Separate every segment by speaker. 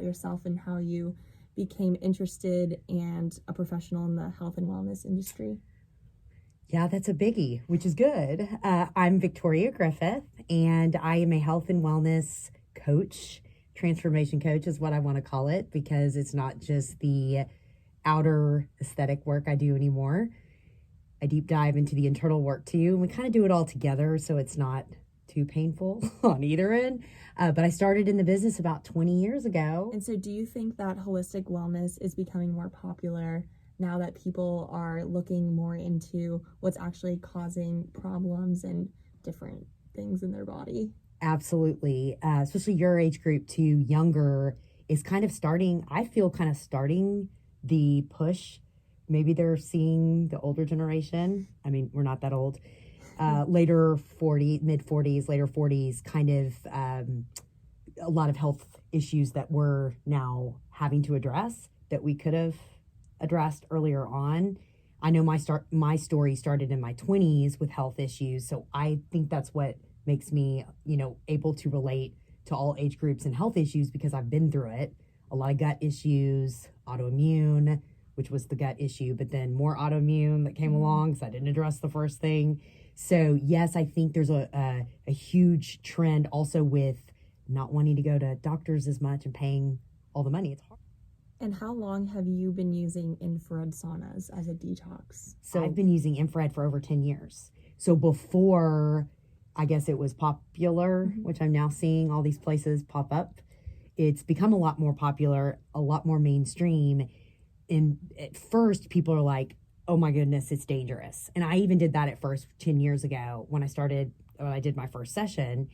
Speaker 1: yourself and how you became interested and a professional in the health and wellness industry?
Speaker 2: Yeah, that's a biggie, which is good. I'm Victoria Griffith, and I am a health and wellness coach. Transformation coach is what I want to call it, because it's not just the outer aesthetic work I do anymore. I deep dive into the internal work too, and we kind of do it all together so it's not too painful on either end. But I started in the business about 20 years ago.
Speaker 1: And so do you think that holistic wellness is becoming more popular now that people are looking more into what's actually causing problems and different things in their body?
Speaker 2: Absolutely. Especially your age group to younger is kind of starting, I feel kind of starting the push. Maybe they're seeing the older generation. I mean, we're not that old. Later 40, mid 40s, later 40s, kind of a lot of health issues that we're now having to address that we could have addressed earlier on. I know my story started in my 20s with health issues, so I think that's what makes me, able to relate to all age groups and health issues, because I've been through it. A lot of gut issues, autoimmune, which was the gut issue, but then more autoimmune that came along because I didn't address the first thing. So yes, I think there's a huge trend also with not wanting to go to doctors as much and paying all the money. It's hard.
Speaker 1: And how long have you been using infrared saunas as a detox?
Speaker 2: So I've been using infrared for over 10 years. So before, I guess it was popular, which I'm now seeing all these places pop up. It's become a lot more popular, a lot more mainstream. And at first, people are like, oh my goodness, it's dangerous. And I even did that at first 10 years ago when I did my first session.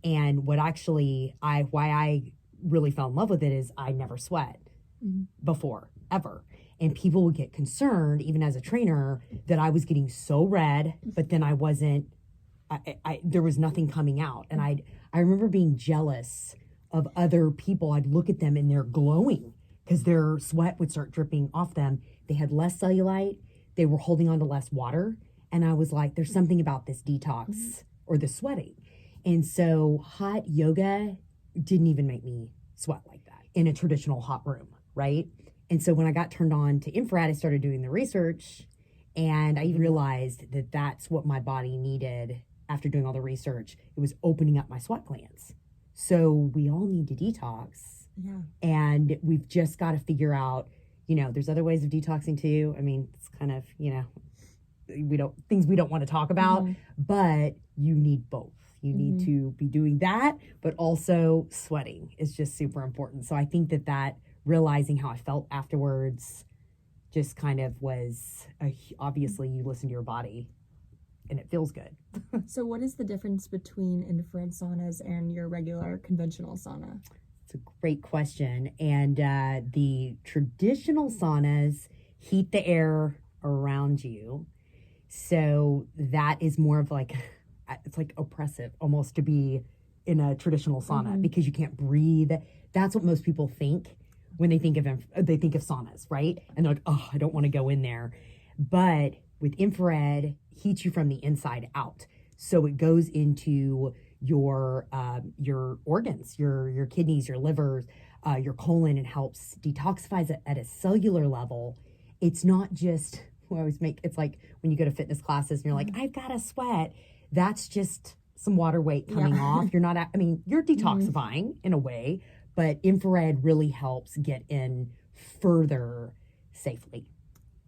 Speaker 2: And why I really fell in love with it is I never sweat before, ever. And people would get concerned, even as a trainer, that I was getting so red, but then I wasn't, there was nothing coming out. And I remember being jealous of other people. I'd look at them and they're glowing because their sweat would start dripping off them. They had less cellulite. They were holding on to less water. And I was like, there's something about this detox or the sweating. And so hot yoga didn't even make me sweat like that in a traditional hot room, right? And so when I got turned on to infrared, I started doing the research, and I realized that that's what my body needed after doing all the research. It was opening up my sweat glands. So we all need to detox.
Speaker 1: Yeah.
Speaker 2: And we've just got to figure out, there's other ways of detoxing too. I mean, it's kind of, things we don't want to talk about, but you need both. You need to be doing that, but also sweating is just super important. So I think that realizing how I felt afterwards just kind of was, obviously you listen to your body and it feels good.
Speaker 1: So what is the difference between infrared saunas and your regular conventional sauna?
Speaker 2: It's a great question. And the traditional saunas heat the air around you. So that is more of like, it's like oppressive almost to be in a traditional sauna because you can't breathe. That's what most people think when they think of saunas, right? And they're like, oh, I don't want to go in there. But with infrared, heats you from the inside out. So it goes into your organs, your kidneys, your livers, your colon, and helps detoxify it at a cellular level. It's not just, it's like when you go to fitness classes and you're like, I've got to sweat. That's just some water weight coming off. You're not, you're detoxifying in a way, but infrared really helps get in further safely.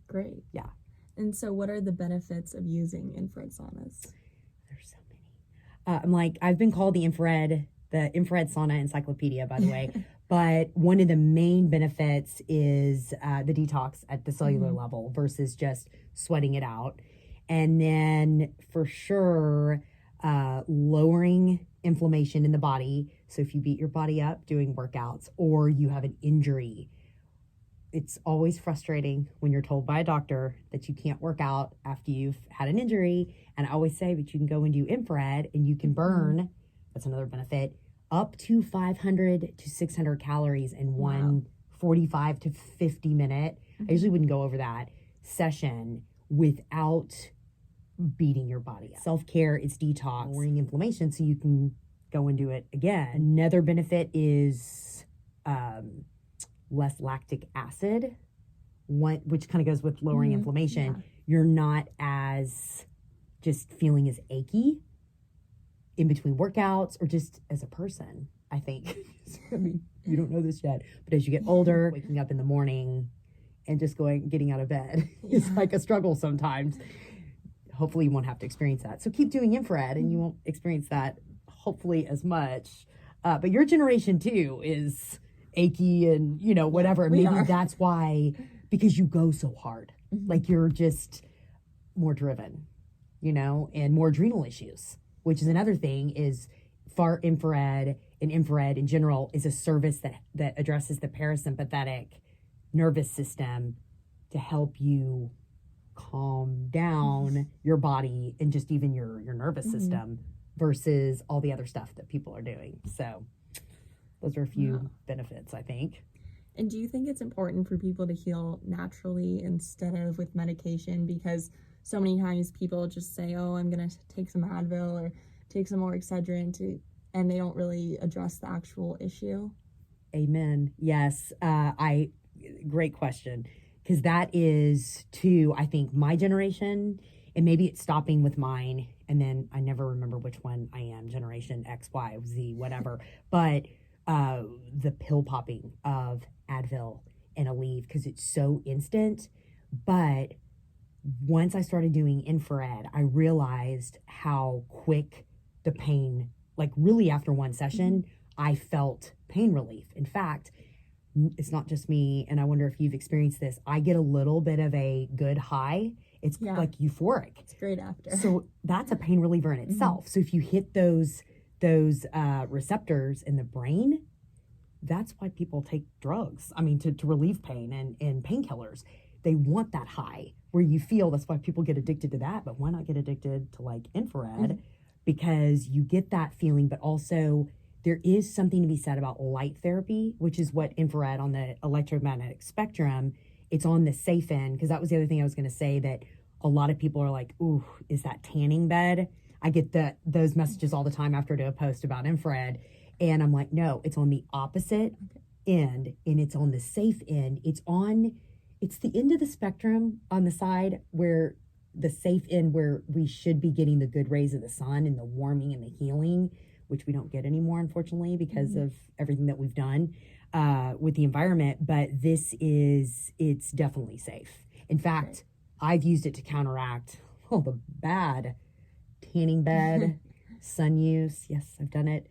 Speaker 1: Great.
Speaker 2: Yeah.
Speaker 1: And so what are the benefits of using infrared saunas?
Speaker 2: There's so many. I've been called the infrared sauna encyclopedia, by the way. But one of the main benefits is the detox at the cellular level versus just sweating it out. And then for sure, lowering inflammation in the body. So if you beat your body up doing workouts or you have an injury, it's always frustrating when you're told by a doctor that you can't work out after you've had an injury. And I always say, but you can go and do infrared and you can burn, that's another benefit, up to 500 to 600 calories in one 45 to 50 minute. I usually wouldn't go over that session without beating your body up. Self-care is detox, lowering inflammation so you can go and do it again. Another benefit is less lactic acid, which kind of goes with lowering inflammation.
Speaker 1: Yeah.
Speaker 2: You're not as just feeling as achy in between workouts or just as a person, I think. I mean, you don't know this yet, but as you get older, waking up in the morning and just getting out of bed is like a struggle sometimes. Hopefully you won't have to experience that. So keep doing infrared and you won't experience that hopefully as much. But your generation too is achy and, whatever.
Speaker 1: We
Speaker 2: Maybe
Speaker 1: are.
Speaker 2: that's why, because you go so hard. Like you're just more driven, and more adrenal issues, which is another thing is far infrared and infrared in general is a service that addresses the parasympathetic nervous system to help you calm down your body and just even your nervous system versus all the other stuff that people are doing. So those are a few benefits, I think.
Speaker 1: And do you think it's important for people to heal naturally instead of with medication? Because so many times people just say, oh, I'm going to take some Advil or take some more Excedrin and they don't really address the actual issue.
Speaker 2: Amen. Yes. Great question. Because that is too, I think, my generation, and maybe it's stopping with mine. And then I never remember which one I am, generation X, Y, Z, whatever. But the pill popping of Advil and Aleve, because it's so instant. But once I started doing infrared, I realized how quick the pain, like really after one session, I felt pain relief. In fact, it's not just me, and I wonder if you've experienced this. I get a little bit of a good high. It's like euphoric.
Speaker 1: It's great after.
Speaker 2: So that's a pain reliever in itself. So if you hit those receptors in the brain, that's why people take drugs. I mean, to relieve pain and painkillers. They want that high where you feel. That's why people get addicted to that. But why not get addicted to like infrared? Because you get that feeling, but also there is something to be said about light therapy, which is what infrared on the electromagnetic spectrum, it's on the safe end. Because that was the other thing I was going to say, that a lot of people are like, ooh, is that tanning bed? I get those messages all the time after I do a post about infrared. And I'm like, no, it's on the opposite end, and it's on the safe end. It's the end of the spectrum on the side where the safe end, where we should be getting the good rays of the sun and the warming and the healing, which we don't get anymore, unfortunately, because of everything that we've done with the environment. But it's definitely safe. In fact, I've used it to counteract all the bad tanning bed, sun use. Yes, I've done it.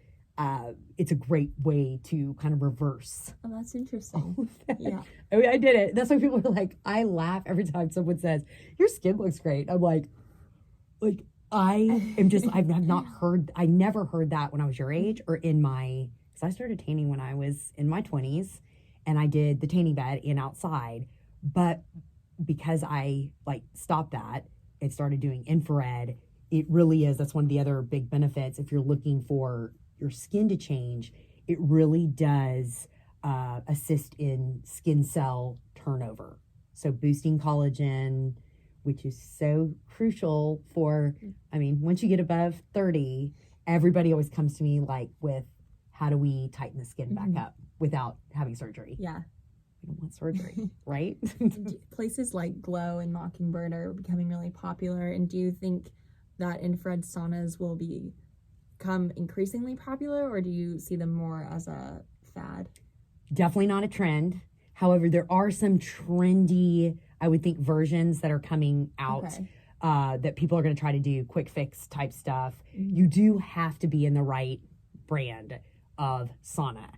Speaker 2: It's a great way to kind of reverse.
Speaker 1: Oh, that's interesting. Yeah.
Speaker 2: I mean, I did it. That's why people are like, I laugh every time someone says, your skin looks great. I'm like, I am just, I never heard that when I was your age or because I started tanning when I was in my 20s, and I did the tanning bed and outside. But because I stopped that and started doing infrared, it really is, that's one of the other big benefits. If you're looking for your skin to change, it really does assist in skin cell turnover. So boosting collagen, which is so crucial for, once you get above 30, everybody always comes to me with, how do we tighten the skin back up without having surgery?
Speaker 1: Yeah.
Speaker 2: We don't want surgery, right?
Speaker 1: Places like Glow and Mockingbird are becoming really popular. And do you think that infrared saunas will become increasingly popular, or do you see them more as a fad?
Speaker 2: Definitely not a trend. However, there are some trendy, I would think, versions that are coming out that people are going to try to do quick fix type stuff. You do have to be in the right brand of sauna.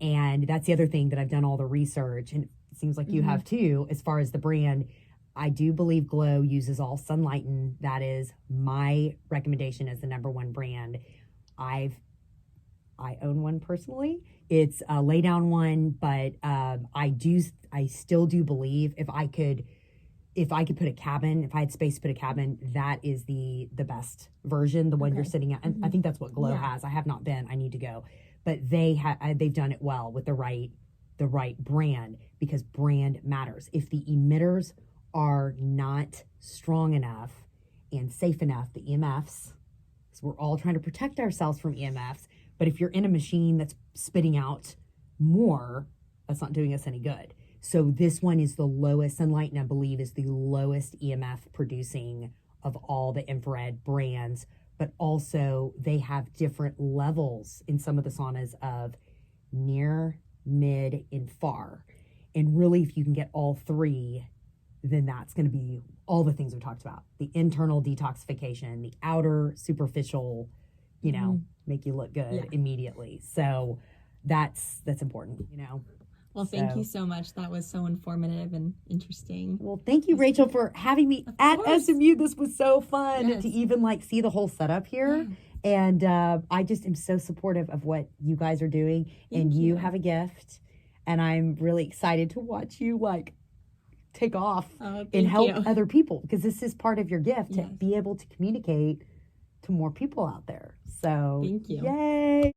Speaker 2: And that's the other thing that I've done all the research, and it seems like you have too, as far as the brand. I do believe Glow uses all Sunlighten. That is my recommendation as the number one brand. I own one personally. It's a lay down one, but I still do believe if I could put a cabin, if I had space to put a cabin, that is the best version, the one you're sitting at. And I think that's what Glow has. I have not been. I need to go. But they've done it well with the right brand, because brand matters. If the emitters are not strong enough and safe enough, the EMFs, because we're all trying to protect ourselves from EMFs, but if you're in a machine that's spitting out more, that's not doing us any good. So this one is the lowest, Sunlight, I believe, is the lowest EMF producing of all the infrared brands, but also they have different levels in some of the saunas of near, mid, and far. And really, if you can get all three, then that's going to be all the things we talked about. The internal detoxification, the outer superficial, make you look good immediately. So that's important,
Speaker 1: Well, thank you so much. That was so informative and interesting.
Speaker 2: Well, thank you, Rachel, for having me at SMU. This was so fun to even see the whole setup here. Yeah. And I just am so supportive of what you guys are doing. Thank you. Have a gift. And I'm really excited to watch you take off and help other people, because this is part of your gift to be able to communicate to more people out there. So
Speaker 1: thank you.
Speaker 2: Yay.